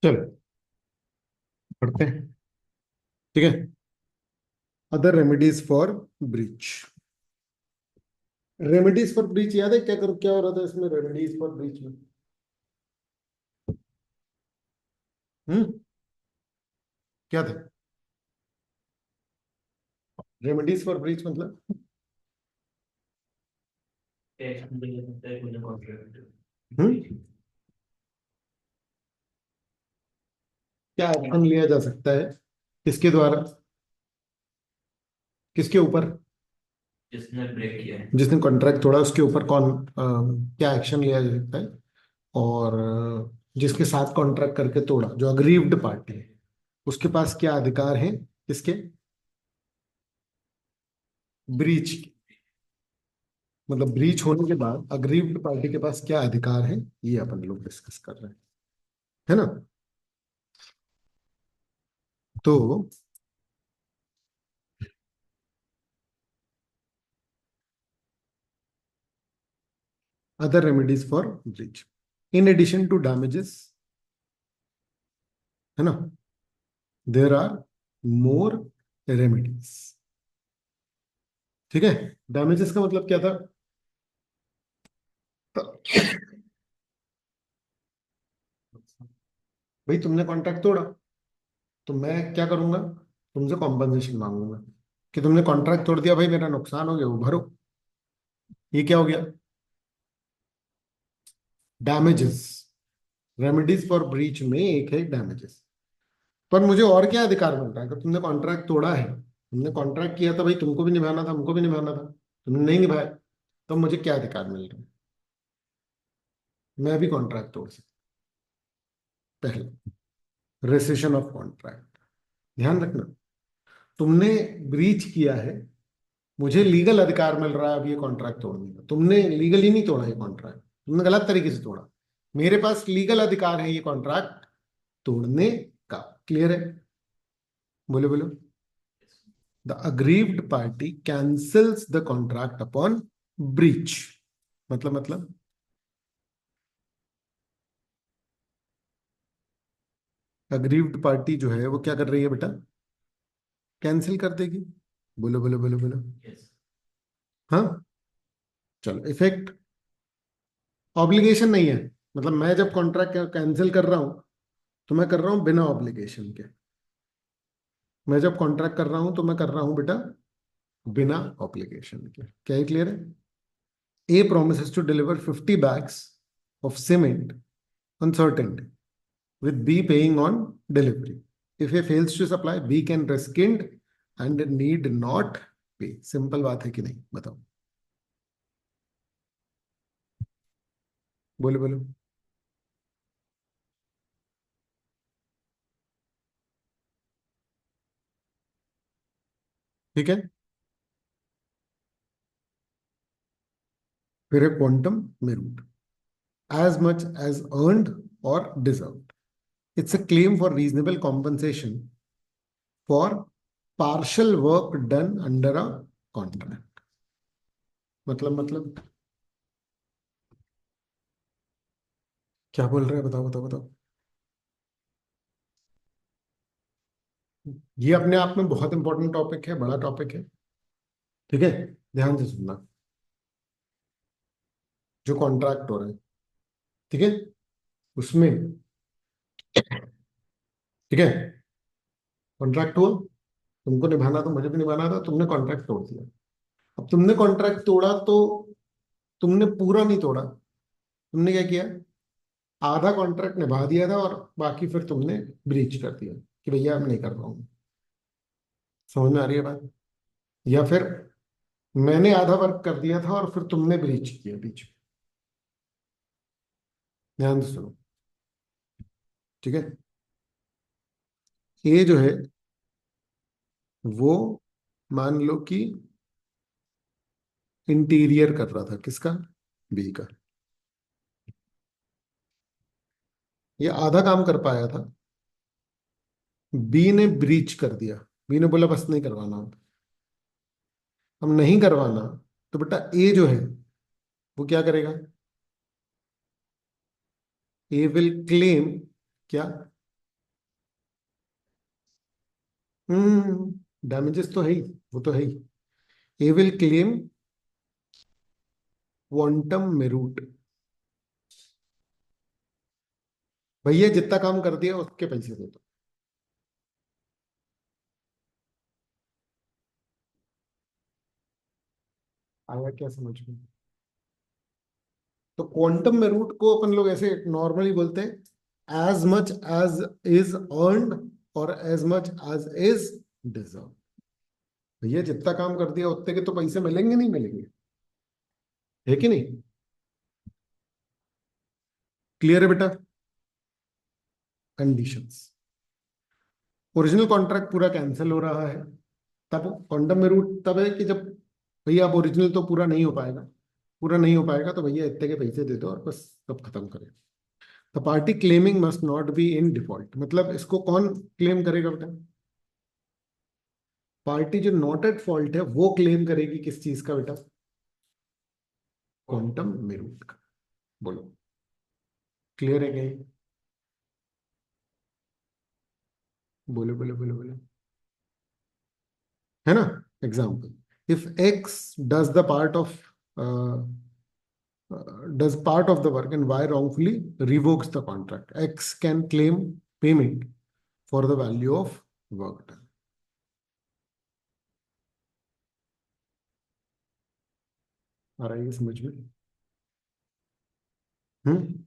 चलो पढ़ते हैं। ठीक है। Other remedies for breach. Remedies for breach याद है क्या हो रहा था इसमें रेमेडीज फॉर ब्रीच में? हम्म क्या था रेमेडीज फॉर ब्रीच मतलब? हम्म क्या एक्शन लिया जा सकता है? किसके द्वारा? किसके ऊपर? जिसने ब्रेक किया है। जिसने कॉन्ट्रैक्ट तोड़ा उसके ऊपर कौन क्या एक्शन लिया जा सकता है? और जिसके साथ कॉन्ट्रैक्ट करके तोड़ा जो अग्रीव्ड पार्टी है उसके पास क्या अधिकार है? किसके? ब्रीच। मतलब ब्रीच होने के बाद अग्रीव्ड पार्टी के पास क्या अधिकार है, ये अपन लोग डिस्कस कर रहे हैं, है ना? तो other remedies for breach in addition to damages, है ना? There are more remedies. ठीक है। डैमेजेस का मतलब क्या था? भाई तुमने कॉन्ट्रैक्ट तोड़ा तो मैं क्या करूंगा? तुमसे कॉम्पनसेशन मांगूंगा कि तुमने कॉन्ट्रैक्ट तोड़ दिया, भाई मेरा नुकसान हो गया, वो भरो। ये क्या हो गया? डैमेजेस। रेमेडीज फॉर ब्रीच में एक है डैमेजेस। पर मुझे और क्या अधिकार मिल रहा है? अगर तुमने कॉन्ट्रैक्ट तोड़ा है, तुमने कॉन्ट्रैक्ट किया था, भाई तुमको भी निभाना था हमको भी निभाना था, तुमने नहीं निभाया, तो मुझे क्या अधिकार मिल रहा है? मैं भी कॉन्ट्रैक्ट तोड़ सकता। पहला, रेसिशन ऑफ कॉन्ट्रैक्ट। ध्यान रखना, तुमने ब्रीच किया है, मुझे लीगल अधिकार मिल रहा है अब ये कॉन्ट्रैक्ट तोड़ने का। तुमने लीगली नहीं तोड़ा ये कॉन्ट्रैक्ट, तुमने गलत तरीके से तोड़ा। मेरे पास लीगल अधिकार है ये कॉन्ट्रैक्ट तोड़ने का। क्लियर है? बोलो बोलो। The aggrieved party cancels the contract upon breach। मतलब अग्रीव्ड पार्टी जो है वो क्या कर रही है बेटा? कैंसिल कर देगी। बोलो बोलो बोलो बोलो। यस। हाँ। चलो, इफेक्ट। ऑब्लिगेशन नहीं है। मतलब मैं जब कॉन्ट्रैक्ट कैंसिल कर रहा हूं तो मैं कर रहा हूं बिना ऑब्लिगेशन के। मैं जब कॉन्ट्रैक्ट कर रहा हूं तो मैं कर रहा हूं बेटा बिना ऑब्लिगेशन के। क्या ये क्लियर है? ए promises to deliver 50 bags of cement on certain day, with B paying on delivery. If A fails to supply, B can rescind and need not pay। Simple बात है कि नहीं, बताओ। बोलो बोलो। ठीक है। फिर है quantum meruit. As much as earned और deserved, it's a claim for reasonable compensation for partial work done under a contract. मतलब क्या बोल रहे हैं? बताओ बताओ बताओ। ये अपने आप में बहुत इंपॉर्टेंट टॉपिक है, बड़ा टॉपिक है। ठीक है। ध्यान से सुनना। जो कॉन्ट्रैक्ट हो रहा है, ठीक है, उसमें, ठीक है, कॉन्ट्रैक्ट हुआ, तुमको निभाना था मुझे भी निभाना था, तुमने कॉन्ट्रैक्ट तोड़ दिया। अब तुमने कॉन्ट्रैक्ट तोड़ा तो तुमने पूरा नहीं तोड़ा। तुमने क्या किया? आधा कॉन्ट्रैक्ट निभा दिया था और बाकी फिर तुमने ब्रीच कर दिया कि भैया अब नहीं कर पाऊंगा। समझ में आ रही है बात? या फिर मैंने आधा वर्क कर दिया था और फिर तुमने ब्रीच किया बीच में। ध्यान से सुनो। ठीक है। ये जो है वो, मान लो कि इंटीरियर कर रहा था, किसका? बी का। ये आधा काम कर पाया था, बी ने ब्रीच कर दिया। बी ने बोला बस नहीं करवाना अब नहीं करवाना। तो बेटा ए जो है वो क्या करेगा? ए विल क्लेम क्या? डैमेजेस तो है ही, वो तो है ही। ए विल क्लेम क्वांटम मेरूट। भैया जितना काम कर दिया उसके पैसे दे दो। आया क्या समझ में? तो क्वांटम मेरूट को अपन लोग ऐसे नॉर्मली बोलते हैं, as much as is earned और as much as is deserve. भैया जितना काम कर दिया उतने के तो पैसे मिलेंगे नहीं मिलेंगे, है कि नहीं? क्लियर है बेटा? कंडीशंस। ओरिजिनल कॉन्ट्रैक्ट पूरा कैंसिल हो रहा है, तब क्वांटम मेरूट तब है कि जब भैया अब ओरिजिनल तो पूरा नहीं हो पाएगा, पूरा नहीं हो पाएगा तो भैया इतने के पैसे दे दो और बस सब खत्म करें। The party claiming must not be in default, मतलब इसको कौन क्लेम करेगा बेटा? पार्टी जो नॉट एट फॉल्ट है वो क्लेम करेगी किस चीज का बेटा? क्वांटम मेरूट का। बोलो, क्लियर है क्या ये? बोलो बोलो बोलो बोलो। है ना? Example, if x does the part of does part of the work and Y wrongfully revokes the contract, X can claim payment for the value of work done. आ रहा है ये समझ में? हम्म?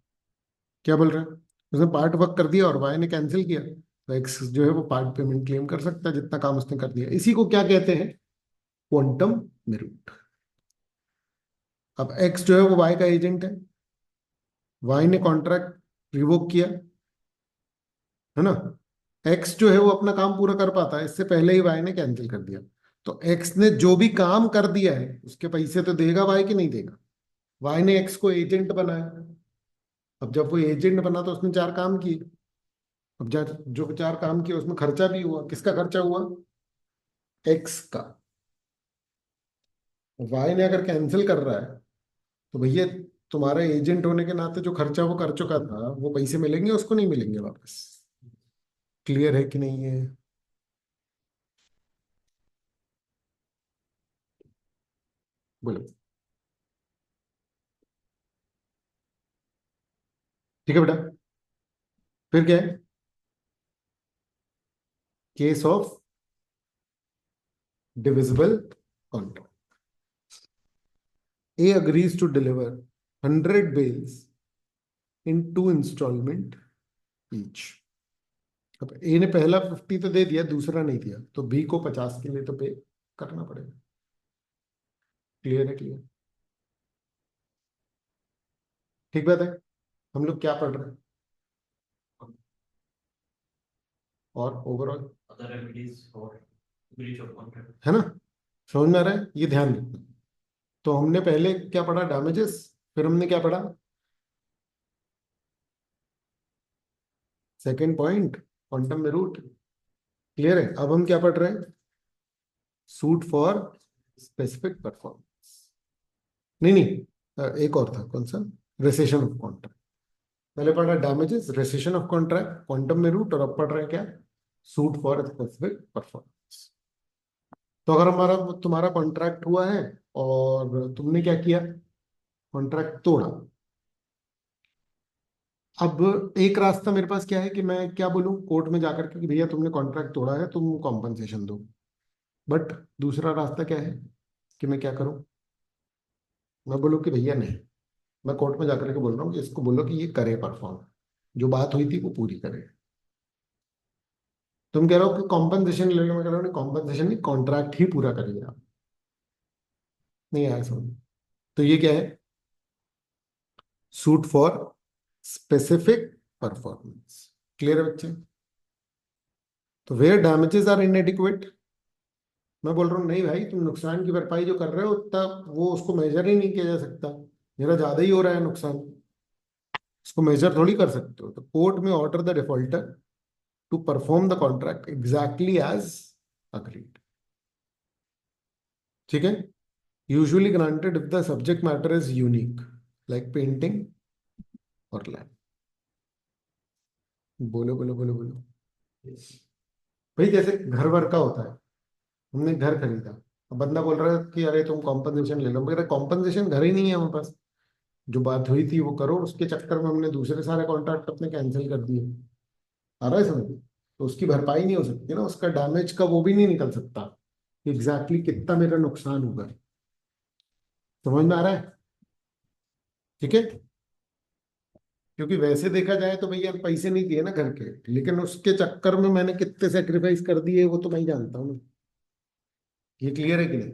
क्या बोल रहा है? उसने पार्ट वर्क कर दिया और वाई ने कैंसिल किया, तो एक्स जो है वो पार्ट पेमेंट क्लेम कर सकता है जितना काम उसने कर दिया। इसी को क्या कहते हैं? क्वांटम मेरूट। अब एक्स जो है वो वाई का एजेंट है, वाई ने कॉन्ट्रैक्ट रिवोक किया, है ना? एक्स जो है वो अपना काम पूरा कर पाता है, इससे पहले ही वाई ने कैंसिल कर दिया। तो एक्स ने जो भी काम कर दिया है उसके पैसे तो देगा वाई कि नहीं देगा? वाई ने एक्स को एजेंट बनाया, अब जब वो एजेंट बना तो उसने चार काम किए। अब जो चार काम किए उसमें खर्चा भी हुआ, किसका खर्चा हुआ? एक्स का। वाई ने अगर कैंसिल कर रहा है तो भैया तुम्हारे एजेंट होने के नाते जो खर्चा वो कर चुका था वो पैसे मिलेंगे उसको, नहीं मिलेंगे वापस? क्लियर है कि नहीं है? बोलो। ठीक है बेटा? फिर क्या है? Case of divisible contract. A agrees to deliver 100 bales in two installment each. अब ए ने पहला 50 तो दे दिया, दूसरा नहीं दिया, तो बी को 50 के लिए तो पे करना पड़ेगा। क्लियर है? क्लियर? ठीक बात है। हम लोग क्या पढ़ रहे हैं? और overall other remedies for breach of contract. है ना? समझ में आ रहा है? ये ध्यान रखना। तो हमने पहले क्या पढ़ा? डैमेजेस। फिर हमने क्या पढ़ा? सेकेंड पॉइंट, क्वांटम में रूट। क्लियर है? अब हम क्या पढ़ रहे हैं? Suit for specific performance. नहीं नहीं, एक और था, कौन सा? Recession of contract. पहले पढ़ रहे damages, recession of contract, quantum में रूट, और अब पढ़ रहे हैं क्या? Suit for specific performance. तो अगर हमारा तुम्हारा कॉन्ट्रैक्ट हुआ है और तुमने क्या किया? कॉन्ट्रैक्ट तोड़ा। अब एक रास्ता मेरे पास क्या है कि मैं क्या बोलूं कोर्ट में जाकर के कि भैया तुमने कॉन्ट्रैक्ट तोड़ा है, तुम कॉम्पनसेशन दो। बट दूसरा रास्ता क्या है कि मैं क्या करूं? मैं बोलूं कि भैया नहीं, मैं कोर्ट में जाकर के बोल रहा हूँ कि इसको बोलो कि ये करे परफॉर्म, जो बात हुई थी वो पूरी करे। तुम कह रहे हो कि कॉम्पनसेशन ले लो, मैं कह रहा हूँ कॉम्पनसेशन नहीं, कॉन्ट्रैक्ट ही पूरा करिए आप। नहीं आया समझ? तो ये क्या है? Suit for specific performance. Clear है बच्चे? तो वेयर डैमेजेस आर इनएडिक्वेट, मैं बोल रहा हूँ नहीं भाई, तुम नुकसान की भरपाई जो कर रहे हो उतना वो उसको मेजर ही नहीं किया जा सकता, मेरा ज्यादा ही हो रहा है नुकसान, इसको मेजर थोड़ी कर सकते हो। तो कोर्ट में order the defaulter to perform the contract exactly as agreed. ठीक है? Usually granted if the subject matter is unique, like painting और लैंड। बोलो बोलो बोलो बोलो। भाई जैसे घर वर का होता है, हमने घर खरीदा, अब बंदा बोल रहा है कि अरे तुम कॉम्पनसेशन ले लो, मगर कॉम्पनसेशन घर ही नहीं है हमारे पास। जो बात हुई थी वो करो, उसके चक्कर में हमने दूसरे सारे कॉन्ट्रैक्ट अपने कैंसिल कर दिए। आ रहा है समझ? तो उसकी भरपाई नहीं हो सकती ना, उसका डैमेज का वो भी नहीं निकल सकता एग्जैक्टली कितना मेरा नुकसान होगा। समझ में आ रहा है? ठीक है। क्योंकि वैसे देखा जाए तो भैया पैसे नहीं दिए ना घर के, लेकिन उसके चक्कर में मैंने कितने सेक्रीफाइस कर दिए वो तो मैं ही जानता हूँ ना। ये क्लियर है कि नहीं?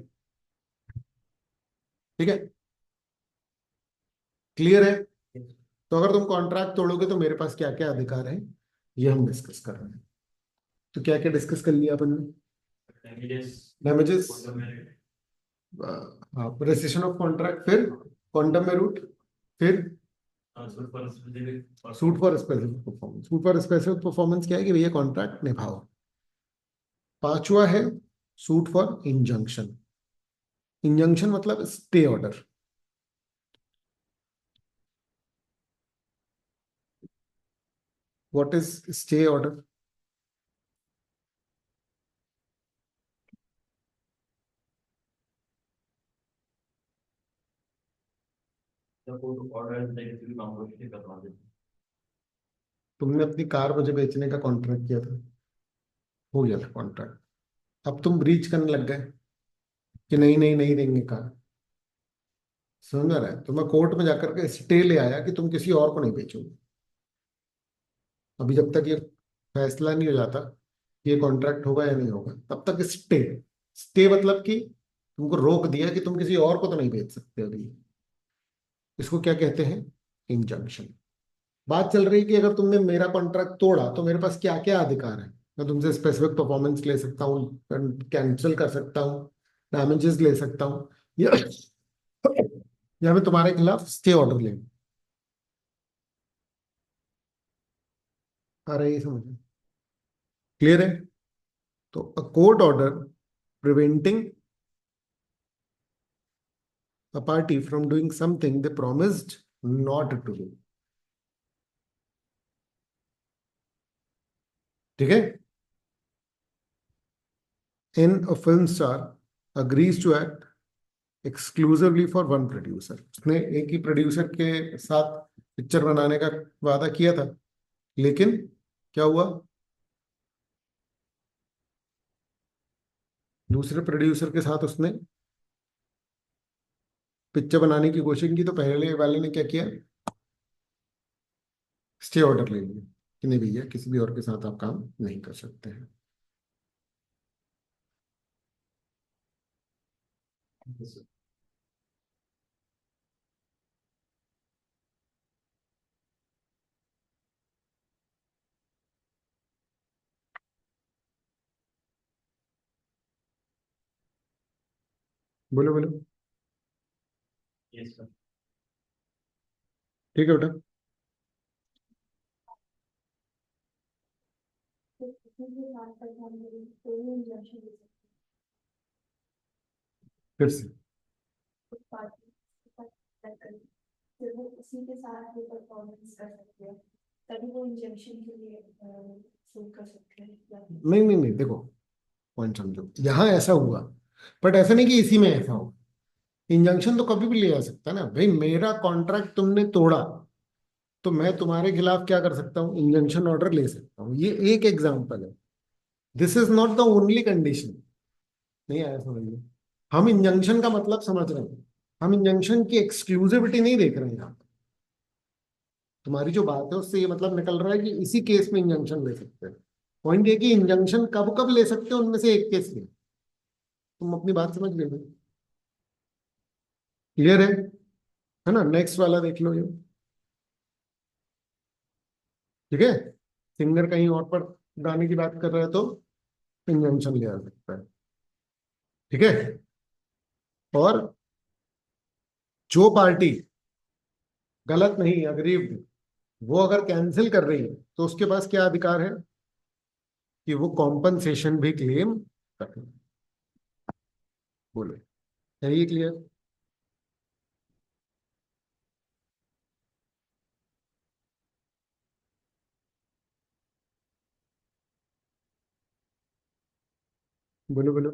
ठीक है। क्लियर है। तो अगर तुम कॉन्ट्रैक्ट तोड़ोगे तो मेरे पास क्या क्या अधिकार है, ये हम डिस्कस कर रहे हैं। तो क्या क्या डिस्कस कर लिया अपन ने? Damages. Damages, Automatic. Rescission of contract, फिर क्वांटम मेरूट, फिर Suit for specific. Suit for specific performance. Suit for specific performance क्या है कि भैया कॉन्ट्रैक्ट निभाओ। पांचवा है सूट फॉर इंजंक्शन। इंजंक्शन मतलब stay order. What is stay order? The court orders the executive composition करवा देते हैं। तुमने अपनी कार मुझे बेचने का कॉन्ट्रैक्ट किया था, हो गया था कॉन्ट्रैक्ट। अब तुम ब्रीच करने लग गए कि नहीं नहीं नहीं देंगे कार। समझ रहा है? तो मैं कोर्ट में जाकर के स्टे ले आया कि तुम किसी और को नहीं बेचोगे। अभी जब तक ये फैसला नहीं हो जाता कि ये कॉन्ट्रैक्ट होगा या नहीं होगा, तब तक स्टे। स्टे मतलब कि तुमको रोक दिया कि तुम किसी और को तो नहीं बेच सकते अभी। इसको क्या कहते हैं? इंजंक्शन। बात चल रही है कि अगर तुमने मेरा कॉन्ट्रैक्ट तोड़ा तो मेरे पास क्या क्या अधिकार है। मैं तुमसे स्पेसिफिक परफॉर्मेंस ले सकता हूँ, कैंसिल कर सकता हूँ, डैमेजेस ले सकता हूँ, या मैं तुम्हारे खिलाफ स्टे ऑर्डर ले। आ रही है समझ? क्लियर है? तो a court order preventing a party from doing something they promised not to do। ठीक है। In a film star agrees to act exclusively for one producer। उसने एक ही प्रोड्यूसर के साथ पिक्चर बनाने का वादा किया था, लेकिन क्या हुआ? दूसरे प्रोड्यूसर के साथ उसने पिक्चर बनाने की कोशिश की, तो पहले वाले ने क्या किया? स्टे ऑर्डर ले लिया कि नहीं भैया किसी भी और के साथ आप काम नहीं कर सकते हैं। बोलो बोलो। Yes, sir. ठीक है बेटा। फिर से। फिर वो उसी के साथ वो परफॉर्मेंस कर सकते हैं, तभी वो इंजेक्शन के लिए शूट कर सकते हैं। नहीं नहीं नहीं, देखो पॉइंट समझो, यहाँ ऐसा हुआ, बट ऐसा नहीं कि इसी में ऐसा हो। इंजंक्शन तो कभी भी ले आ सकता है ना भाई। मेरा कॉन्ट्रैक्ट तुमने तोड़ा तो मैं तुम्हारे खिलाफ क्या कर सकता हूँ? इंजंक्शन ऑर्डर ले सकता हूँ। ये एक एग्जाम्पल है। This is not the only condition. नहीं आया समझ में? हम इंजंक्शन का मतलब समझ रहे हैं, हम इंजंक्शन की एक्सक्लूसिविटी नहीं देख रहे हैं यहाँ। तुम्हारी जो बात है उससे ये मतलब निकल रहा है कि इसी केस में इंजंक्शन ले सकते हैं। पॉइंट ये कि इंजंक्शन कब कब ले सकते हो, उनमें से एक केस ले। तुम अपनी बात समझ गए? क्लियर है ना? नेक्स्ट वाला देख लो ये। ठीक है। सिंगर कहीं और पर गाने की बात कर रहा है तो इंजंक्शन लिया जा सकता है। ठीक है। और जो पार्टी गलत नहीं, अग्रीव्ड, वो अगर कैंसिल कर रही है तो उसके पास क्या अधिकार है कि वो कॉम्पनसेशन भी क्लेम करे। बोलो, है ये क्लियर? बोलो बोलो।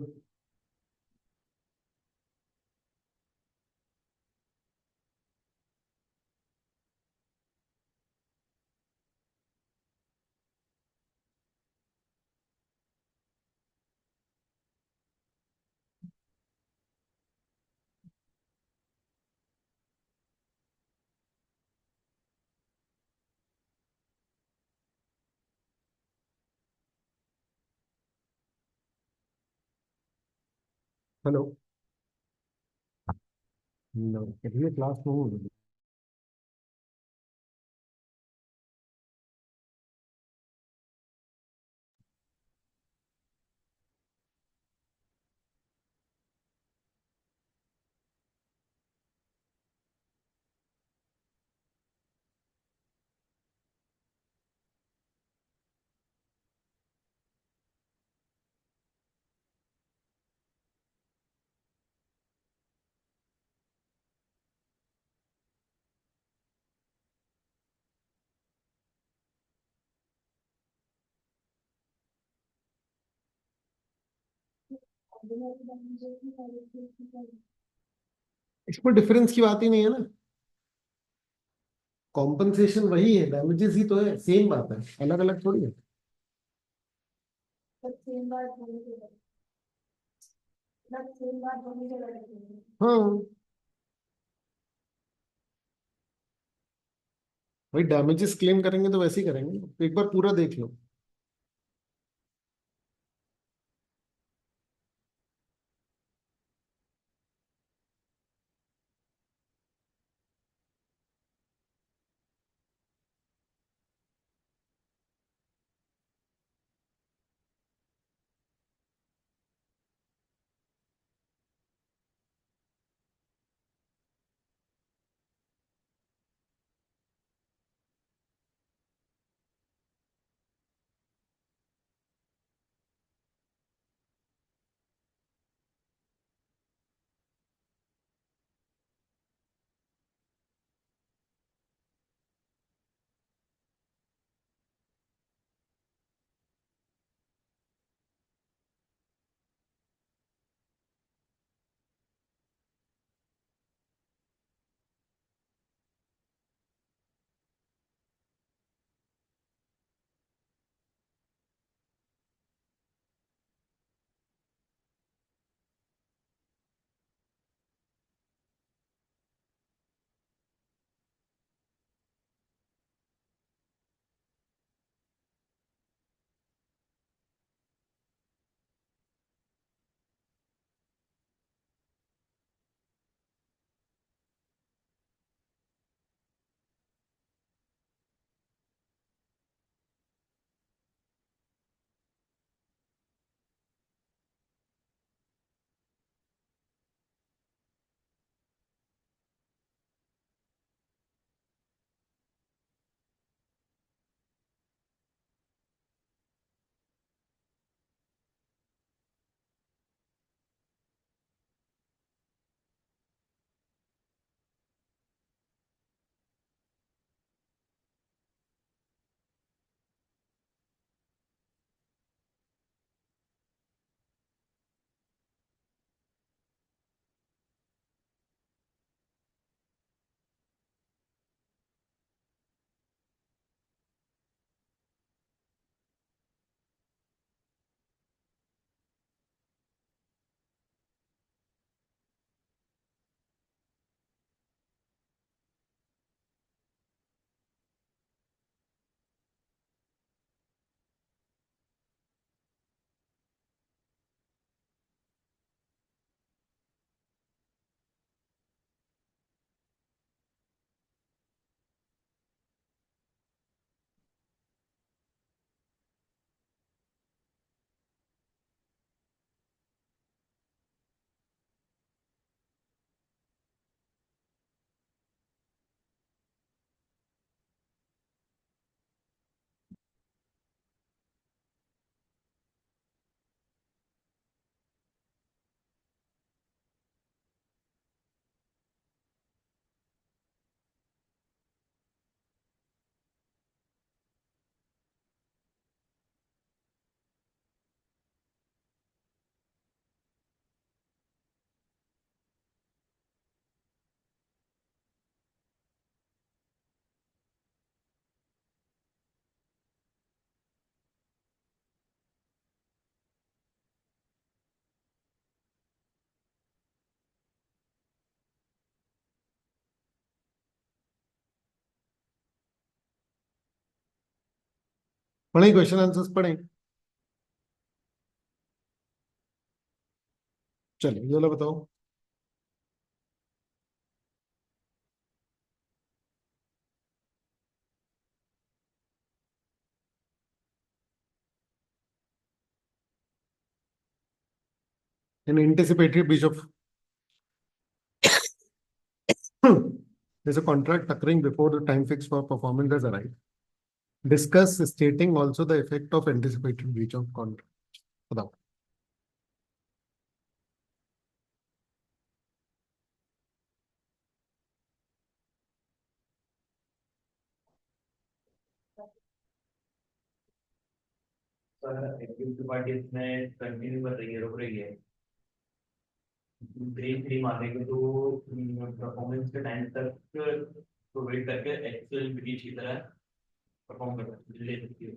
हेलो। क्लास में हूँ। इसमें डिफरेंस की बात ही नहीं है ना। कॉम्पनसेशन वही है, डैमेजेस ही तो है, सेम बात है, अलग अलग थोड़ी है। सेम बात दोनों जगह, सेम बात दोनों जगह लगेगी। हाँ, भाई डैमेजेस क्लेम करेंगे तो वैसे ही करेंगे, एक बार पूरा देख लो। पढ़े क्वेश्चन आंसर्स पढ़े। चलो ये लो बताओ। An anticipated breach of there's a contract occurring before the time fixed for performance has arrived. Discuss stating also the effect of anticipated breach of contract. बताओ। सर एक्टिव पार्टी इसमें continue कर रही है, रुक रही है, ग्रीन थ्री मारेंगे तो परफॉर्मेंस के टाइम तक तो वेट करके एक्सेल ब्रीच की तरह परफॉर्म कर सकती है, ले सकती है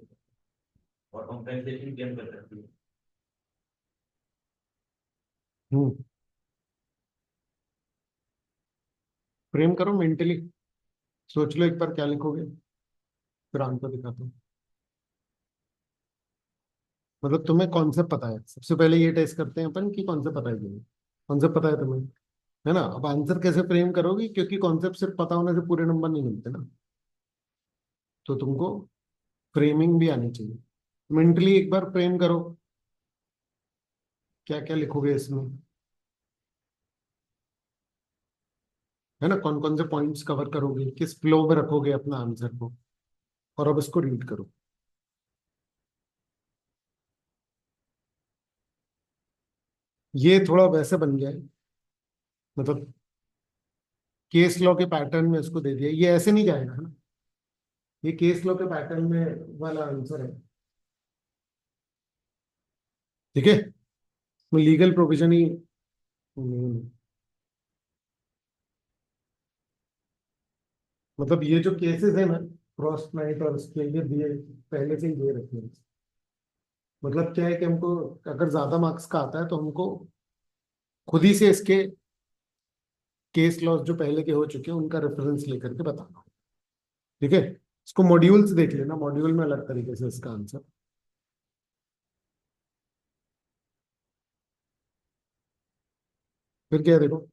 और कॉम्पेंसेशन क्लेम कर सकती है। हम्म। फ्रेम करो मेंटली, सोच लो एक बार क्या लिखोगे, फिर आंसर दिखाता हूँ। मतलब तुम्हें कॉन्सेप्ट पता है, सबसे पहले ये टेस्ट करते हैं अपन कि कॉन्सेप्ट पता है कि नहीं। कॉन्सेप्ट पता है तुम्हें, है ना। अब आंसर कैसे फ्रेम करोगे, क्योंकि कॉन्सेप्ट सिर्फ पता होने से पूरे नंबर नहीं मिलते ना। तो तुमको फ्रेमिंग भी आनी चाहिए। मेंटली एक बार फ्रेम करो, क्या क्या लिखोगे इसमें, है ना। कौन कौन से पॉइंट्स कवर करोगे, किस फ्लो में रखोगे अपना आंसर को, और अब इसको रीड करो। ये थोड़ा वैसे बन गया है, मतलब केस लॉ के पैटर्न में इसको दे दिया, ये ऐसे नहीं जाएगा, है ना। ये केस लॉ के पैटर्न में वाला आंसर है, ठीक है। लीगल प्रोविजन ही मतलब ये जो केसेस है ना, क्रॉस नाइट और उसके ये दिए, पहले से ही दे रखे हैं। मतलब क्या है कि हमको अगर ज्यादा मार्क्स का आता है तो हमको खुद ही से इसके केस लॉस जो पहले के हो चुके हैं उनका रेफरेंस लेकर के बताना, ठीक है। इसको मॉड्यूल्स देख लेना, मॉड्यूल में अलग तरीके से इसका आंसर। फिर क्या है देखो,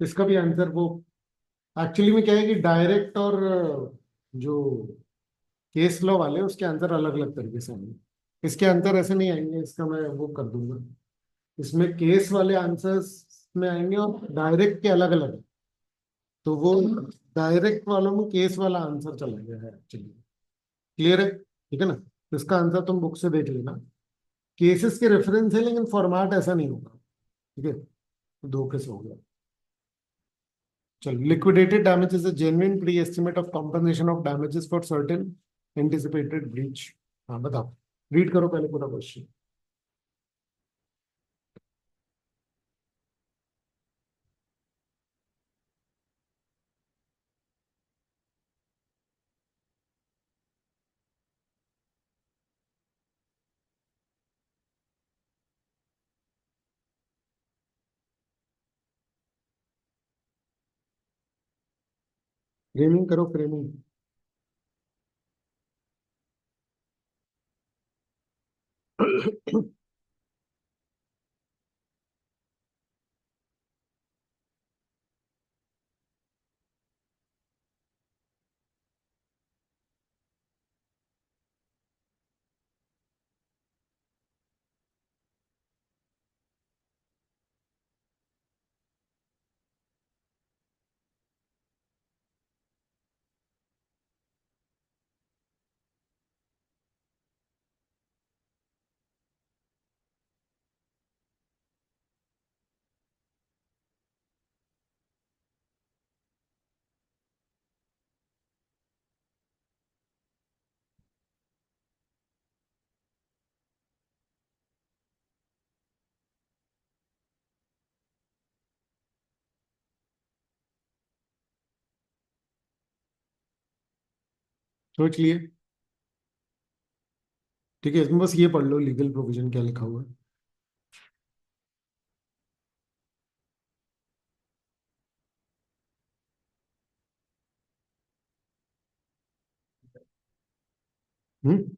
इसका भी आंसर वो एक्चुअली में क्या है कि डायरेक्ट और जो केस लॉ वाले उसके आंसर अलग अलग तरीके से आएंगे। इसके आंसर ऐसे नहीं आएंगे, इसका मैं वो कर दूंगा। इसमें केस वाले आंसर्स में आएंगे और डायरेक्ट के अलग अलग। तो वो डायरेक्ट वालों में केस वाला आंसर चला गया है एक्चुअली। क्लियर है, ठीक है ना। तो इसका आंसर तुम बुक से देख लेना। केसेस के रेफरेंस है लेकिन फॉर्मेट ऐसा नहीं होगा, ठीक है। तो धोखे से हो गया। चलो, liquidated damage is a genuine pre estimate of compensation of damages for certain anticipated breach. हाँ बताओ, रीड करो पहले पूरा क्वेश्चन। फ्रेमिंग करो, फ्रेमिंग। सोच लिए, ठीक है। इसमें बस ये पढ़ लो लीगल प्रोविजन क्या लिखा हुआ है। हम्म।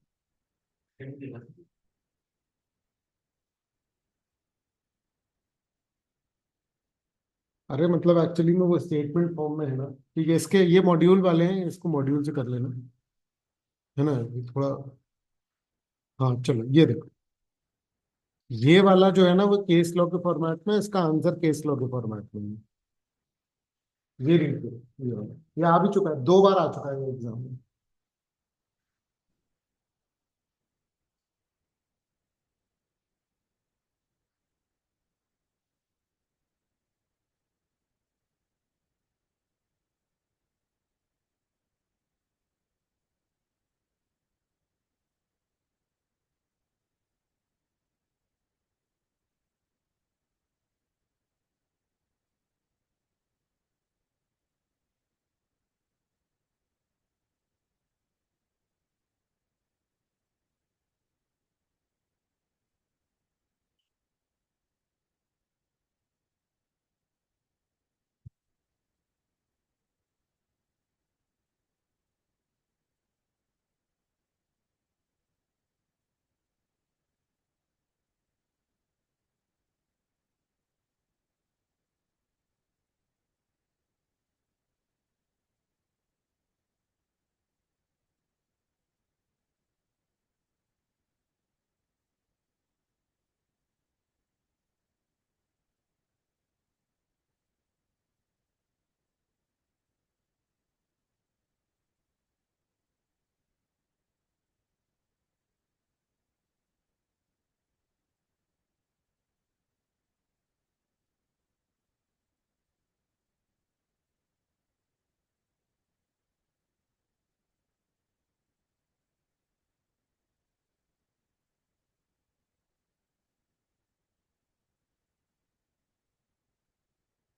अरे मतलब एक्चुअली में वो स्टेटमेंट फॉर्म में है ना। ठीक है, इसके ये मॉड्यूल वाले हैं, इसको मॉड्यूल से कर लेना, है ना, ये थोड़ा। हाँ चलो, ये देखो, ये वाला जो है ना वो केस लॉ के फॉर्मेट में, इसका आंसर केस लॉ के फॉर्मेट में है। ये रीड करो, ये वाला, ये आ भी चुका है, 2 बार आ चुका है एग्जाम में।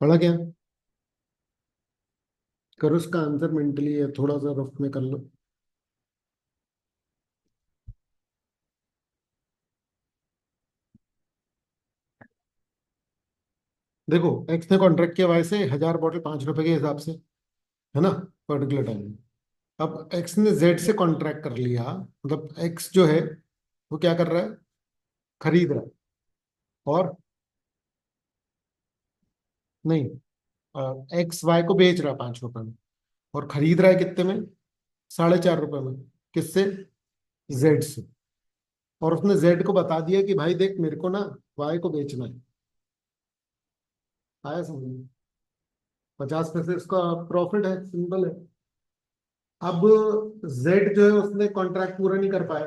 पढ़ा क्या? करो उसका आंसर मेंटली, या थोड़ा सा रफ में कर लो। देखो, एक्स ने कॉन्ट्रैक्ट किया वाई से 1000 बॉटल 5 रुपए के हिसाब से, है ना, पर्टिकुलर टाइम में। अब एक्स ने जेड से कॉन्ट्रैक्ट कर लिया, मतलब एक्स जो है वो क्या कर रहा है, खरीद रहा है। और नहीं, एक्स वाई को बेच रहा है 5 रुपए में, और खरीद रहा है कितने में, 4.5 रुपए में। किससे? जेड से। और उसने जेड को बता दिया कि भाई देख, मेरे को ना वाई को बेचना है। आया समझ में? 50 पैसे उसका प्रॉफिट है, सिंपल है। अब जेड जो है उसने कॉन्ट्रैक्ट पूरा नहीं कर पाया।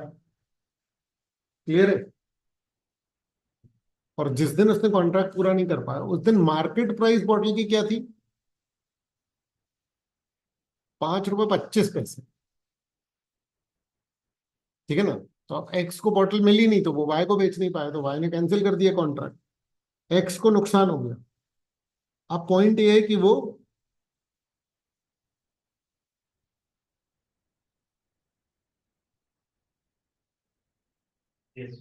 क्लियर है? और जिस दिन उसने कॉन्ट्रैक्ट पूरा नहीं कर पाया, उस दिन मार्केट प्राइस बॉटल की क्या थी, 5 रुपए 25 पैसे। ठीक है ना? तो अब एक्स को बॉटल मिली नहीं, तो वो वाई को बेच नहीं पाया, तो वाई ने कैंसिल कर दिया कॉन्ट्रैक्ट। एक्स को नुकसान हो गया। अब पॉइंट ये है कि वो यस।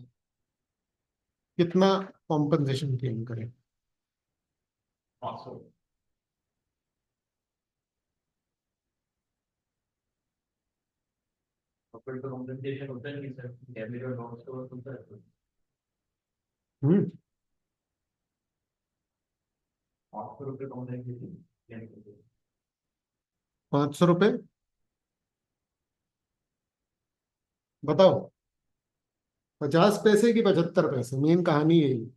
कितना कॉम्पनसेशन क्लेम करे। 500। और फिर तो कॉम्पेंसेशन होता है नहीं सर, डैमेज और लॉस तो होता है। हम्म। 500 रुपये कॉम्पेंसेशन। 500 रुपये, बताओ, 50 पैसे की 75 पैसे, मेन कहानी यही।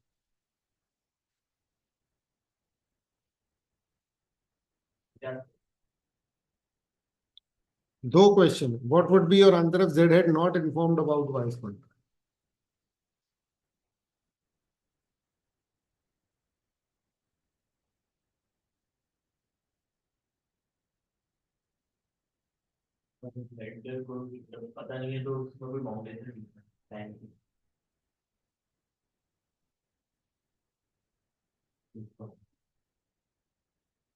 2 question, what would be your answer if Z had not informed about wise contract? Vendor को पता नहीं है तो उसमें कोई बाउंडेशन नहीं है टाइम की।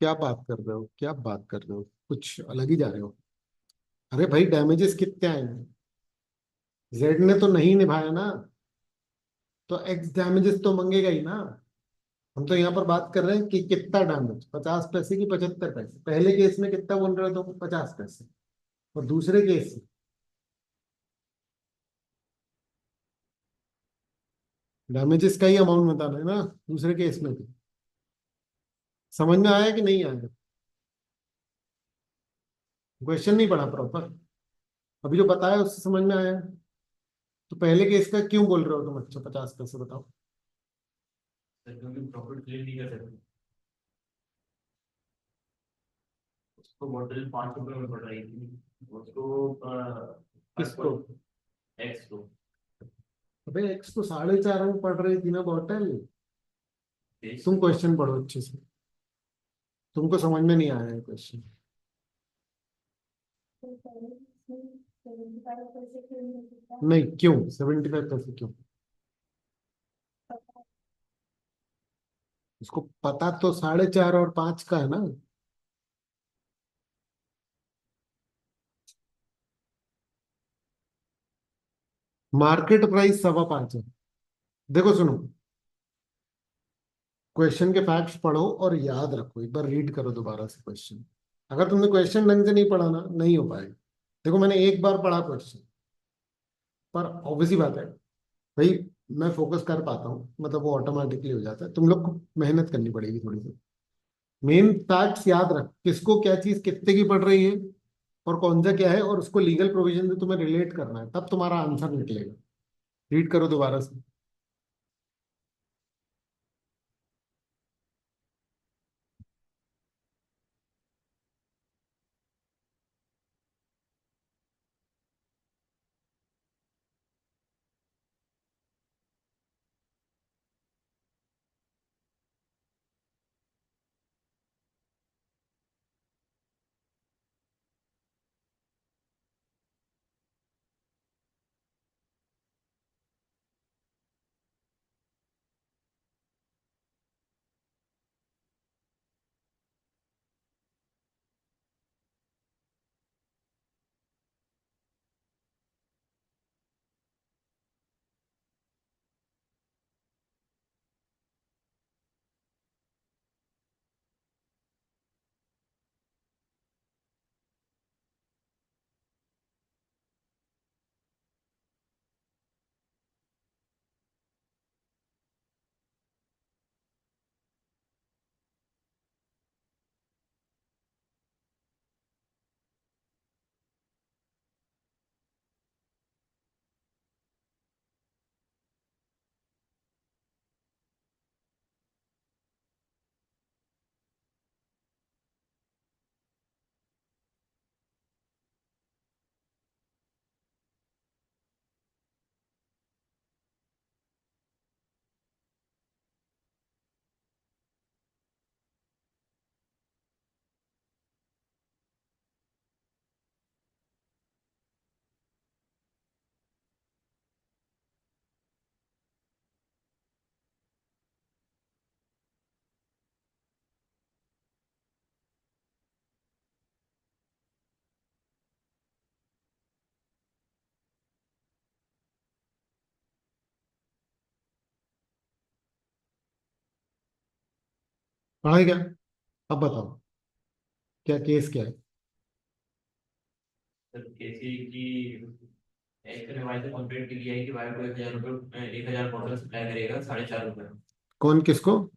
क्या बात कर रहे हो, क्या बात कर रहे हो, कुछ अलग ही जा रहे हो। अरे भाई, डैमेजेस कितने आएंगे? जेड ने तो नहीं निभाया ना, तो एक्स डैमेजेस तो मंगेगा ही ना। हम तो यहाँ पर बात कर रहे हैं कि कितना डैमेज, 50 पैसे की 75 पैसे। पहले केस में कितना बोल रहे हो, तो 50 पैसे। और दूसरे केस डैमेजेस का ही अमाउंट बताना है ना दूसरे केस में भी। समझ में आया कि नहीं आया? क्वेश्चन नहीं पढ़ा प्रॉपर? अभी जो बताया उससे समझ में आया? तो पहले केस का क्यों बोल रहे हो तुम? अच्छा 50 पैसे बताओ। सर क्योंकि प्रॉफिट क्लेम नहीं कर सकते, उसको बॉटल 5 रुपए में पड़ रही थी, उसको किसको? एक्स को। अबे एक्स तो 4.5 में पड़ रही थी ना बॉटल। तेईस। तुम क्वेश्चन पढ़ो अच्छे से। तुमको समझ में नहीं आया है क्वेश्चन। तो पहले इसमें 75% क्यों नहीं होता? नहीं, क्यों 75 पैसे क्यों? पता उसको पता तो 4.5 और 5 का है ना। मार्केट प्राइस 5.25 है। देखो सुनो, क्वेश्चन के फैक्ट्स पढ़ो और याद रखो, एक बार रीड करो दोबारा से क्वेश्चन। अगर तुमने क्वेश्चन ढंग से नहीं पढ़ा ना, नहीं हो पाएगा। देखो मैंने एक बार पढ़ा क्वेश्चन, पर ऑब्वियसली बात है भाई, मैं फोकस कर पाता हूँ, मतलब वो ऑटोमेटिकली हो जाता है। तुम लोग को मेहनत करनी पड़ेगी थोड़ी सी। मेन फैक्ट्स याद रख, किसको क्या चीज कितने की पड़ रही है और कौन सा क्या है, और उसको लीगल प्रोविजन से तुम्हें रिलेट करना है, तब तुम्हारा आंसर निकलेगा। रीड करो दोबारा से। पढ़ा क्या? अब बताओ क्या केस क्या है। सर कैसे कि एक ने वाई से कॉन्ट्रैक्ट के लिए है कि वाई को 1,000 रुपये 1,000 बॉटल सप्लाई करेगा 4.5 रुपये में। कौन किसको?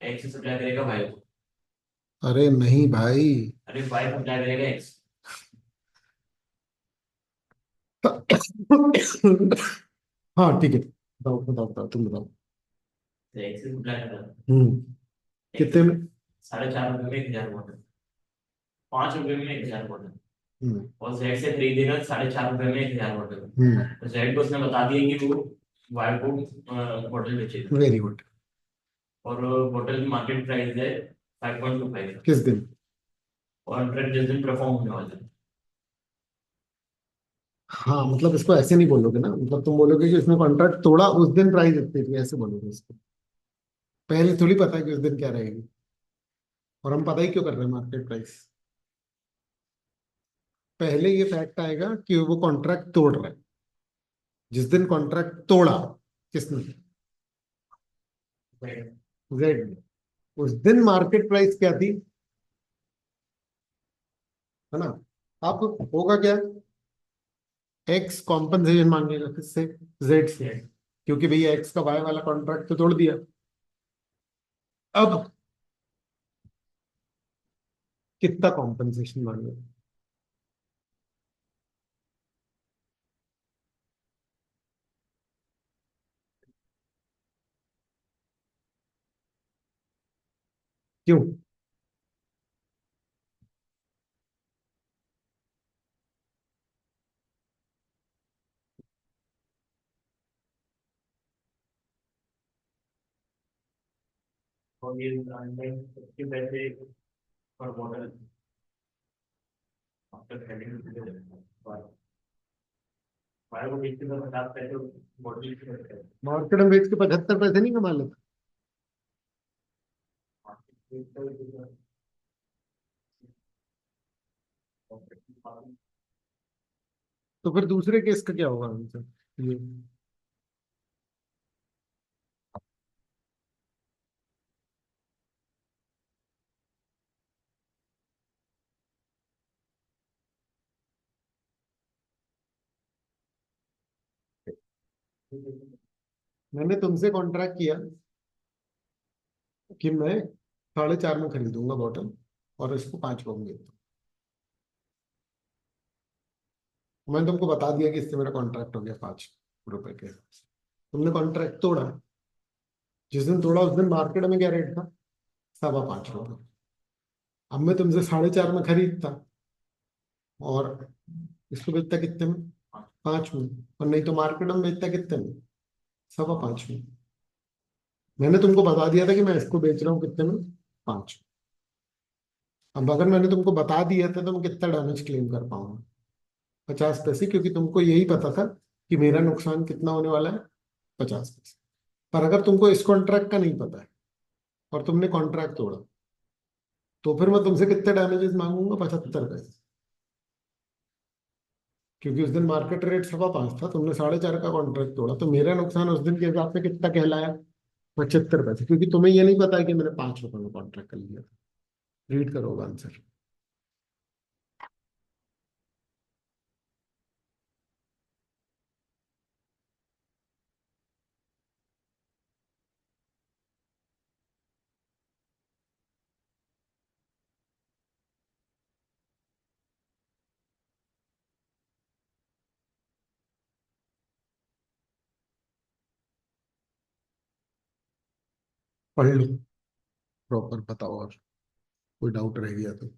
एक्स सप्लाई करेगा वाई को। अरे नहीं भाई। अरे वाई सप्लाई करेगा एक्स। हाँ ठीक है, बताओ बताओ बताओ, तुम बताओ। तो एक्स सप्लाई कर रहा है। हम्म। एक्स कितने में? 4.5 रुपये में 1,000 बॉटल, 5 रुपये में 1,000 बॉटल। हम्म। और जेड से खरीदेगा 4.5 रुपये में 1,000 बॉटल। हम्म। तो जेड को उसने बता दिया कि वो वाई को बॉटल बेचेगा। Very good. और बॉटल की मार्केट प्राइस है 5.25। किस दिन? कॉन्ट्रैक्ट जिस दिन परफॉर्म होने वाला है। हाँ मतलब इसको ऐसे नहीं बोलोगे ना, मतलब तुम बोलोगे कि उसने कॉन्ट्रैक्ट तोड़ा उस दिन प्राइस इतनी थी, ऐसे बोलोगे इसको। पहले थोड़ी पता है कि उस दिन क्या रहेगी। और हम पता ही क्यों कर रहे हैं मार्केट प्राइस। पहले ये फैक्ट आएगा कि वो कॉन्ट्रैक्ट तोड़ रहा है। जिस दिन कॉन्ट्रैक्ट तोड़ा, किसने? जेड ने। उस दिन मार्केट प्राइस क्या थी, है ना? अब होगा क्या? एक्स कॉम्पनसेशन मांगेगा किससे? जेड से। क्योंकि भैया एक्स का वाई वाला कॉन्ट्रैक्ट तो तोड़ दिया। अब कितना कॉम्पनसेशन मांगे? क्यों? और ये ऑनलाइन के पैसे पर मॉडल आफ्टर सेलिंग हमारे को बेचते तो 50 पैसे मॉडल की करते हैं। मार्केट में बेच के 75 पैसे नहीं कमा लेता? तो फिर दूसरे केस का क्या होगा आंसर? ये मैंने तुमसे कॉन्ट्रैक्ट किया कि मैं 4.5 में खरीदूंगा बॉटल और इसको 5 पाऊंगी। मैंने तुमको बता दिया कि इससे मेरा कॉन्ट्रैक्ट हो गया 5 रुपए के। तुमने कॉन्ट्रैक्ट तोड़ा। जिस दिन तोड़ा उस दिन मार्केट में क्या रेट था? 5.25 रुपए। अब मैं तुमसे 4.5 में खरीदता और इसको बेचता कितने में? 5 में। और नहीं तो मार्केट में बेचता कितने में? 5.25 में। मैंने तुमको बता दिया था कि मैं इसको बेच रहा हूँ कितने में? 5। अब अगर मैंने तुमको बता दिया था तो मैं कितना डैमेज क्लेम कर पाऊंगा? 50 पैसे, क्योंकि तुमको यही पता था कि मेरा नुकसान कितना होने वाला है, 50 पैसे। पर अगर तुमको इस कॉन्ट्रैक्ट का नहीं पता है और तुमने कॉन्ट्रैक्ट तोड़ा, तो फिर मैं तुमसे कितने डैमेजेस मांगूंगा? 75 पैसे। क्योंकि उस दिन मार्केट रेट 5.25 था, तुमने 4.5 का कॉन्ट्रैक्ट तोड़ा, तो मेरा नुकसान उस दिन के हिसाब से कितना कहलाया? 75 पैसे, क्योंकि तुम्हें ये नहीं पता है कि मैंने 5 रुपए में कॉन्ट्रैक्ट कर लिया था। रीड करोगे आंसर? पढ़ लो प्रॉपर, बताओ और कोई डाउट रह गया तो।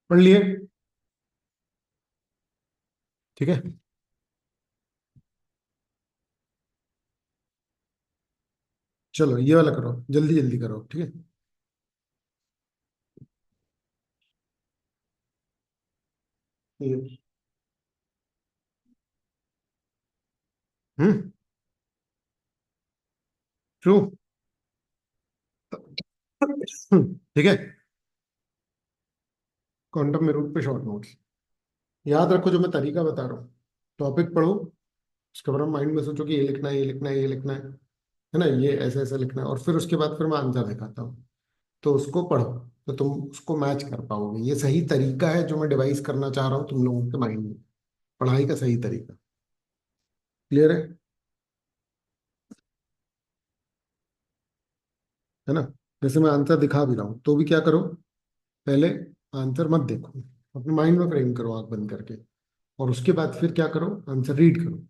पढ़ लिए? ठीक है, चलो ये वाला करो, जल्दी जल्दी करो, ठीक है। ये हम्म ट्रू। ठीक है। क्वांटम में रूट पे शॉर्ट नोट्स याद रखो, जो मैं तरीका बता रहा हूँ। टॉपिक पढ़ो, उसके बाद माइंड में सोचो कि ये लिखना है, ये लिखना है, ये लिखना है ना, ये ऐसे ऐसे लिखना है, और फिर उसके बाद फिर मैं आंसर दिखाता हूँ। तो उसको पढ़ो, तो तुम उसको मैच कर पाओगे। ये सही तरीका है जो मैं डिवाइस करना चाह रहा हूँ तुम लोगों के माइंड में, पढ़ाई का सही तरीका। क्लियर है ना? जैसे मैं आंसर दिखा भी रहा हूँ तो भी क्या करो, पहले आंसर मत देखो, अपने माइंड में फ्रेम करो आंख बंद करके, और उसके बाद फिर क्या करो, आंसर रीड करो।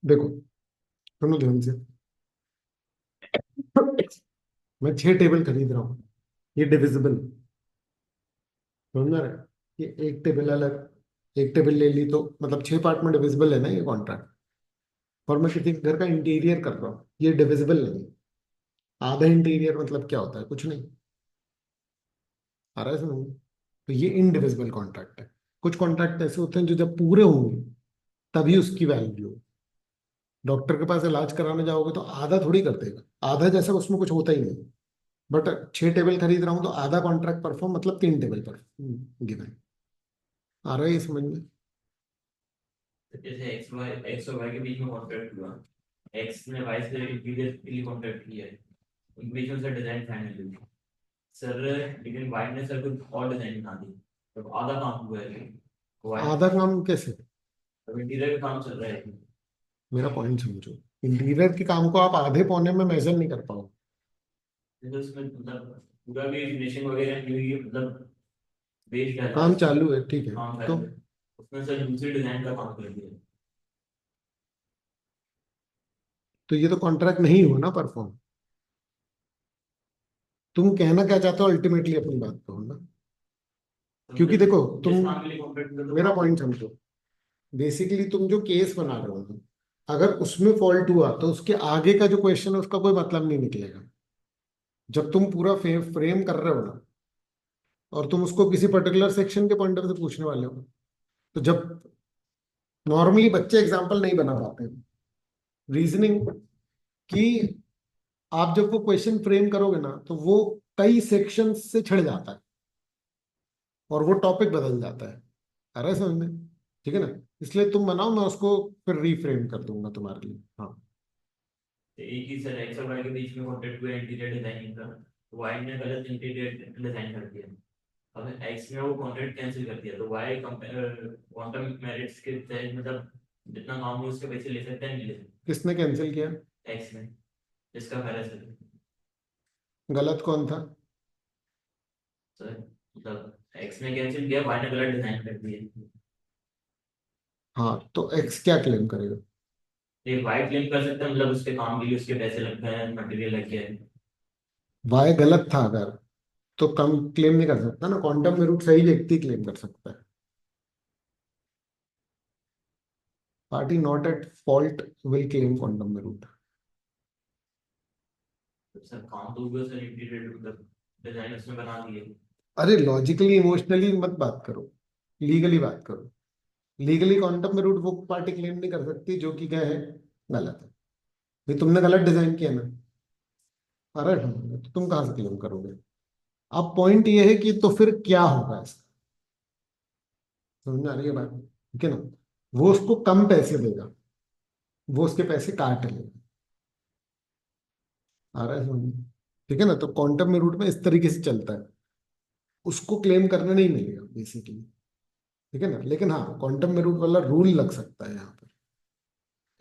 देखो, सुनो ध्यान से। मैं 6 टेबल खरीद रहा हूँ, ये डिविजिबल, समझ में आ रहा है? ये एक टेबल अलग, एक टेबल ले ली तो मतलब 6 पार्ट में डिविजिबल है ना ये कॉन्ट्रैक्ट। और मैं किसी घर का इंटीरियर कर रहा हूँ, ये डिविजिबल नहीं है। आधा इंटीरियर मतलब क्या होता है, कुछ नहीं। आ रहा है समझ में? तो ये इनडिविजिबल कॉन्ट्रैक्ट है। कुछ कॉन्ट्रैक्ट ऐसे होते हैं जो जब पूरे होंगे तभी उसकी वैल्यू हो। डॉक्टर के पास इलाज कराने जाओगे तो आधा थोड़ी कर देगा, आधा जैसा उसमें कुछ होता ही नहीं। बट 6 टेबल खरीद रहा हूँ तो आधा कॉन्ट्रैक्ट परफॉर्म मतलब 3 टेबल पर गिवन। आ रहा है ये समझ में? जैसे एक्स और वाई के बीच में कॉन्ट्रैक्ट हुआ, एक्स ने वाई से इंटीरियर के लिए कॉन्ट्रैक्ट किया है, उनके बीच में सर डिजाइन फाइनल हुई सर, लेकिन वाई ने सर कुछ और डिजाइन बना दी, तो आधा काम हुआ है वाई। आधा काम कैसे? अब इंटीरियर का काम चल रहा है, मेरा पॉइंट समझो। इंटीरियर के काम को आप आधे पौने में मेजर नहीं कर पाओ। जैसे उसमें मतलब पूरा भी फिनिशिंग वगैरह नहीं हुई है, मतलब बेस डाला है, काम चालू है, ठीक है। काम तो चालू है, उसमें सर दूसरी डिजाइन का काम कर दिया। ये तो कॉन्ट्रैक्ट नहीं हुआ ना परफॉर्म। तुम कहना क्या चाहते हो अल्टीमेटली अपनी बात कहो ना। तो क्योंकि मतलब देखो तुम, जिस काम के लिए कॉन्ट्रैक्ट किया तो मेरा पॉइंट समझो। बेसिकली तुम जो केस बना रहे हो, अगर उसमें फॉल्ट हुआ तो उसके आगे का जो क्वेश्चन है उसका कोई मतलब नहीं निकलेगा। जब तुम पूरा फ्रेम कर रहे हो ना, और तुम उसको किसी पर्टिकुलर सेक्शन के पॉइंट ऑफ से पूछने वाले हो, तो जब नॉर्मली बच्चे एग्जाम्पल नहीं बना पाते रीजनिंग की, आप जब वो क्वेश्चन फ्रेम करोगे ना तो वो कई सेक्शन से छिड़ जाता है और वो टॉपिक बदल जाता है। आ रहा है समझ में? ठीक है ना? इसलिए तुम बनाओ, मैं उसको फिर रीफ्रेम कर दूंगा तुम्हारे लिए। हाँ। एक ही सर एक्स और वाई के बीच में कॉन्ट्रैक्ट हुआ इंटीरियर डिजाइनिंग का, तो वाई ने गलत इंटीरियर डिजाइन कर दिया, अब एक्स ने वो कॉन्ट्रैक्ट कैंसिल कर दिया, तो वाई क्वांटम मेरिट्स के तहत मतलब जितना काम हो उसके पैसे ले सकते हैं, नहीं ले सकते। किसने कैंसिल किया? एक्स ने, जिसका पहला सर, गलत कौन था? सर मतलब एक्स ने कैंसिल किया, वाई ने गलत डिजाइन कर दिया। हाँ, तो एक्स क्या क्लेम करेगा? ये वाई क्लेम कर सकता है, मतलब उसके काम के लिए उसके पैसे लग गए हैं, मटेरियल लग गया है। वाई गलत था अगर, तो कम क्लेम नहीं कर सकता ना, क्वांटम में रूट सही व्यक्ति क्लेम कर सकता है। Party not at fault will claim quantum में रूट। तो सर काम तो हुआ सर, इंटीग्रेटेड मतलब डिजाइन उसने बना दिए। अरे लॉजिकली इमोशनली मत बात करो, लीगली बात करो। लीगली क्वांटम में रूट वो पार्टी क्लेम नहीं कर सकती जो कि क्या है, गलत है। भाई तुमने गलत डिजाइन किया ना, अरे तो तुम कहाँ से क्लेम करोगे? अब पॉइंट ये है कि तो फिर क्या होगा इसका, समझ में आ रही है बात? ठीक है ना, वो उसको कम पैसे देगा, वो उसके पैसे काट लेगा। आ रहा है समझ में? ठीक है ना, तो क्वांटम में रूट में इस तरीके से चलता है, उसको क्लेम करने नहीं मिलेगा बेसिकली। ठीक है ना, लेकिन हाँ क्वांटम में रूट वाला रूल लग सकता है यहाँ पर।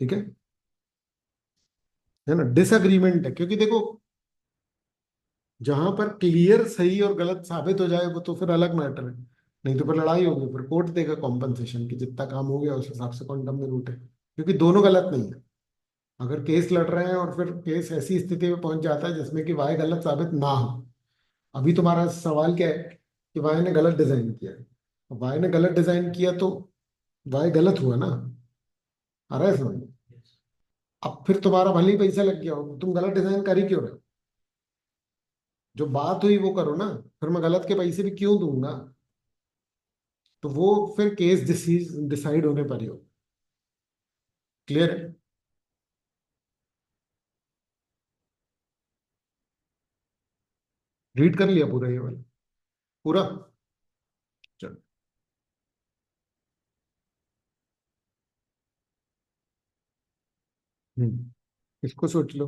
ठीक है ना, डिसएग्रीमेंट है क्योंकि देखो, जहां पर क्लियर सही और गलत साबित हो जाए वो तो फिर अलग मैटर है, नहीं तो फिर लड़ाई होगी, फिर कोर्ट देगा कॉम्पनसेशन की, जितना काम हो गया उस हिसाब से क्वांटम में रूट है, क्योंकि दोनों गलत नहीं है। अगर केस लड़ रहे हैं और फिर केस ऐसी स्थिति में पहुंच जाता है जिसमें कि वाई गलत साबित ना हो, अभी तुम्हारा सवाल क्या है कि वाई ने गलत डिजाइन किया है, वाई ने गलत डिजाइन किया तो वाई गलत हुआ ना, आ रहा है समझ में? अब फिर तुम्हारा भले ही पैसा लग गया हो, तुम गलत डिजाइन कर ही क्यों रहे हो? जो बात हुई वो करो ना, फिर मैं गलत के पैसे भी क्यों दूंगा? तो वो फिर केस डिसाइड होने पर ही हो। क्लियर है? रीड कर लिया पूरा ये वाला, पूरा? चलो। इसको सोच लो।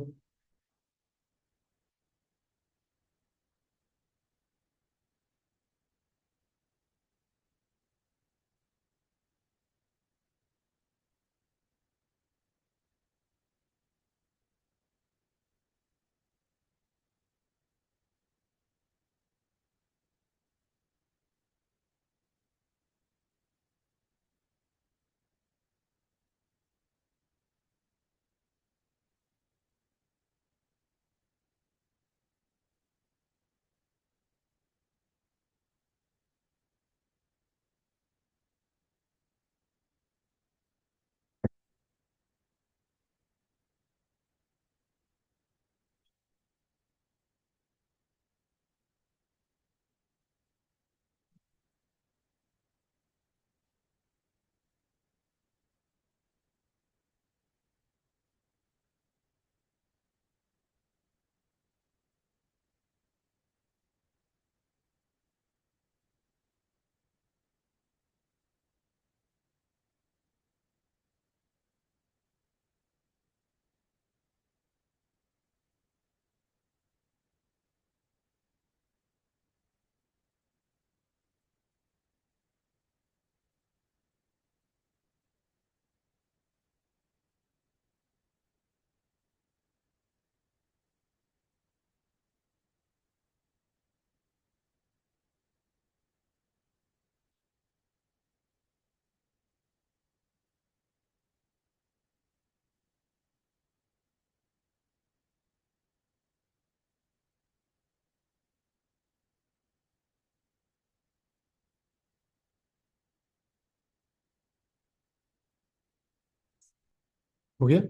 हो गया?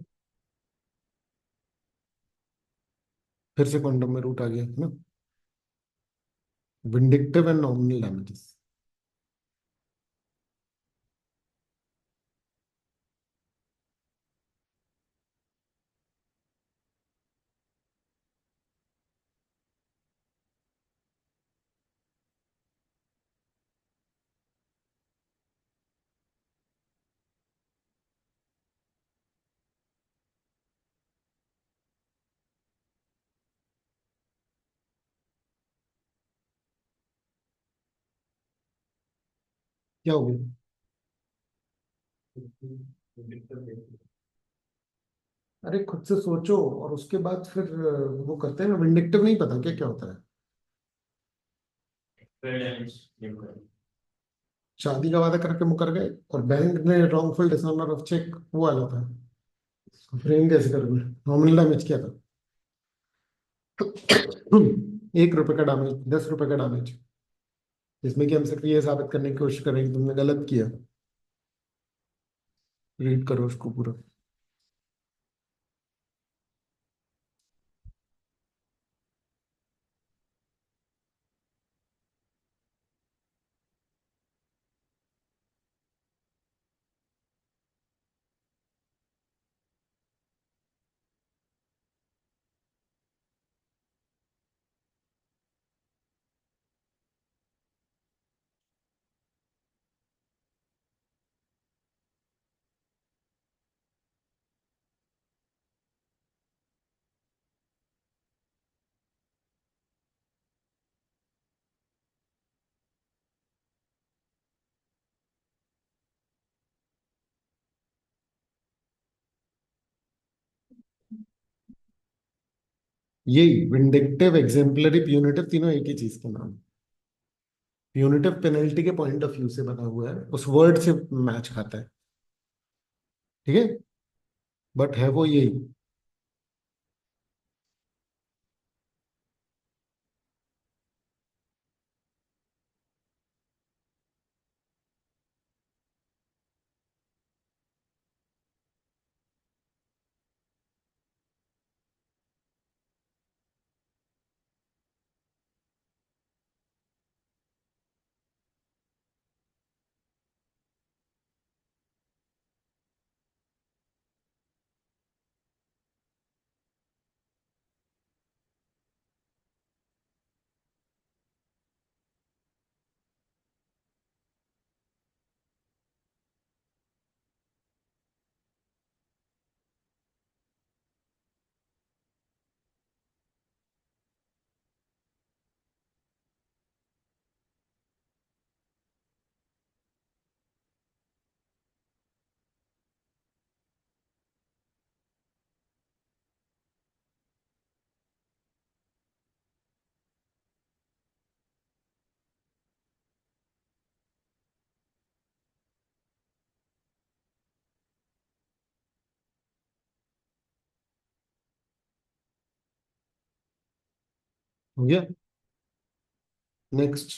फिर से क्वांटम में रूट आ गया है ना, विंडिक्टिव एंड नॉमिनल डैमेजेस। क्या हो गया? अरे खुद से सोचो और उसके बाद फिर वो करते हैं ना, विंडिक्टिव नहीं पता क्या क्या होता है। फिर डैमेज क्लेम करें। शादी का वादा करके मुकर गए और बैंक ने रॉन्गफुल डिसऑनर ऑफ चेक वो वाला था। फ्रेम कैसे करोगे, नॉमिनल डैमेज क्या था? 1 रुपए का डैमेज, 10 रुपए का डैमेज, जिसमें कि हम सिर्फ ये साबित करने की कोशिश करें कि तुमने गलत किया। रीड करो उसको पूरा। यही विंडिक्टिव, एग्जेम्पलरी, प्यूनिटिव, तीनों एक ही चीज के नाम। प्यूनिटिव पेनल्टी के पॉइंट ऑफ व्यू से बना हुआ है, उस वर्ड से मैच खाता है, ठीक है, बट है वो यही। हो गया। नेक्स्ट।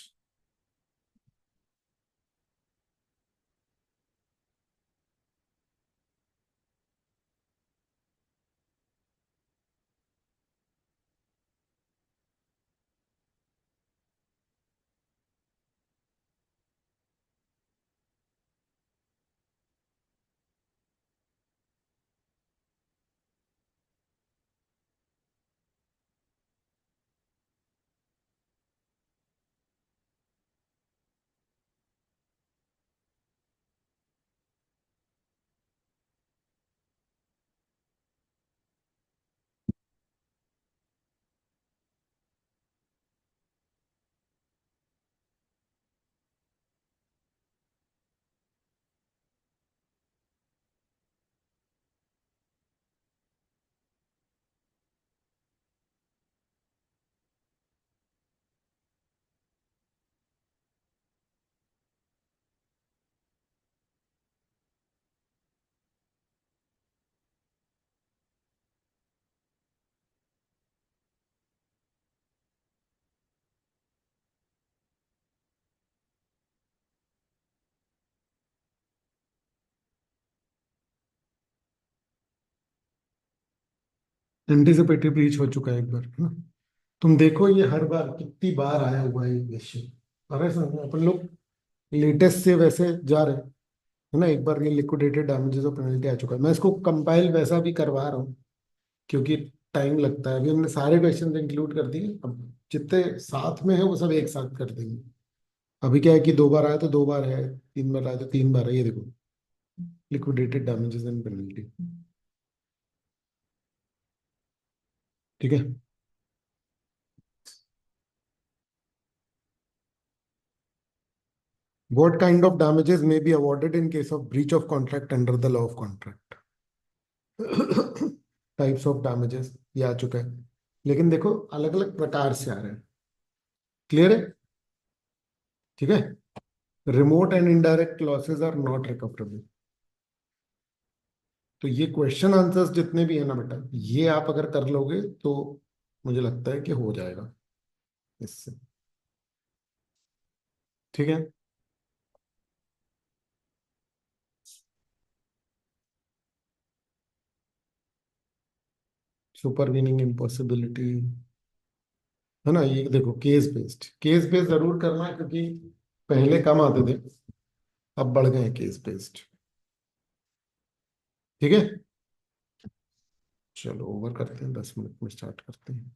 एंटीसिपेटरी ब्रीच हो चुका है एक बार, है ना? तुम देखो ये हर बार कितनी बार आया हुआ है ये क्वेश्चन। अरे समझ में, अपन लोग लेटेस्ट से वैसे जा रहे हैं, है ना? एक बार ये लिक्विडेटेड डैमेजेस और पेनल्टी आ चुका है, मैं इसको कंपाइल वैसा भी करवा रहा हूँ क्योंकि टाइम लगता है। अभी हमने सारे क्वेश्चन इंक्लूड कर दिए, अब जितने साथ में है वो सब एक साथ कर देंगे। अभी क्या है कि 2 बार आया तो 2 बार है, 3 बार आया तो 3 बार है, ये देखो, लिक्विडेटेड डैमेजेस एंड पेनल्टी, ठीक है। What kind of damages may be awarded in case of breach of contract under the law of contract? Types of damages ये आ चुका है, लेकिन देखो अलग अलग प्रकार से आ रहे हैं। क्लियर है? ठीक है। Remote and indirect losses are not recoverable. तो ये क्वेश्चन आंसर्स जितने भी है ना बेटा, ये आप अगर कर लोगे तो मुझे लगता है कि हो जाएगा इससे। ठीक है। सुपरवीनिंग इम्पॉसिबिलिटी है ना, ये देखो केस बेस्ड जरूर करना है, क्योंकि पहले कम आते थे, अब बढ़ गए हैं केस बेस्ड। ठीक है, चलो ओवर करते हैं, 10 मिनट में स्टार्ट करते हैं।